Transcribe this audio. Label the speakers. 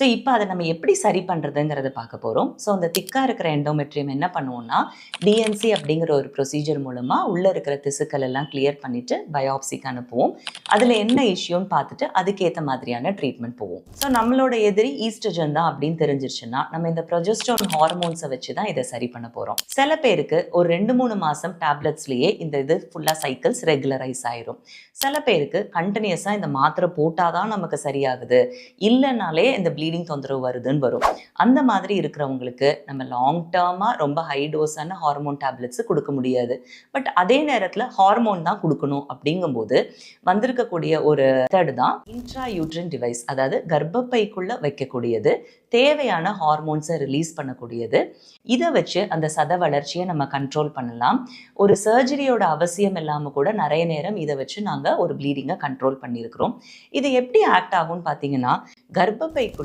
Speaker 1: So இப்போ அதை நம்ம எப்படி சரி பண்ணுறதுங்கிறத பார்க்க போகிறோம். ஸோ அந்த திக்காக இருக்கிற எண்டோமெட்ரியம் என்ன பண்ணுவோம்னா, டிஎன்சி அப்படிங்கிற ஒரு ப்ரொசீஜர் மூலமாக உள்ளே இருக்கிற திசுக்கள் எல்லாம் கிளியர் பண்ணிவிட்டு பயாப்சிக்கு அனுப்புவோம். அதில் என்ன இஷ்யூன்னு பார்த்துட்டு அதுக்கேற்ற மாதிரியான ட்ரீட்மெண்ட் போவோம். ஸோ நம்மளோட எதிரி ஈஸ்ட்ரஜன் தான் அப்படின்னு தெரிஞ்சிருச்சுன்னா நம்ம இந்த ப்ரொஜெஸ்டரோன் ஹார்மோன்ஸை வச்சு தான் இதை சரி பண்ண போகிறோம். சில பேருக்கு ஒரு 2-3 மாதம் டேப்லெட்ஸ்லேயே இந்த இது ஃபுல்லாக சைக்கிள்ஸ் ரெகுலரைஸ் ஆயிரும். சில பேருக்கு கண்டினியூஸாக இந்த மாத்திரை போட்டால் தான் நமக்கு சரியாகுது, இல்லைனாலே இந்த ப்ளீடிங் தொந்தரவு வருதுன்னு வரும். அந்த மாதிரி இருக்கிறவங்களுக்கு நம்ம லாங் டேர்மாக ரொம்ப ஹை டோஸான ஹார்மோன் டேப்லெட்ஸ் கொடுக்க முடியாது. பட் அதே நேரத்தில் ஹார்மோன் தான் கொடுக்கணும். அப்படிங்கும்போது வந்திருக்கக்கூடிய ஒரு மெத்தட் தான் இன்ட்ரா யூட்ரின் டிவைஸ், அதாவது கர்ப்பப்பைக்குள்ள வைக்கக்கூடியது, தேவையான ஹார்மோன்ஸை ரிலீஸ் பண்ணக்கூடியது. இதை வச்சு அந்த சத வளர்ச்சியை நம்ம கண்ட்ரோல் பண்ணலாம். ஒரு சர்ஜரியோட அவசியம் இல்லாமல் கூட நிறைய நேரம் இதை வச்சு நாங்கள் ஒரு ப்ளீடிங்கை கண்ட்ரோல் பண்ணியிருக்கிறோம். இது எப்படி ஆக்ட் ஆகும்னு பார்த்தீங்கன்னா, கர்ப்பப்பைக்குள்ள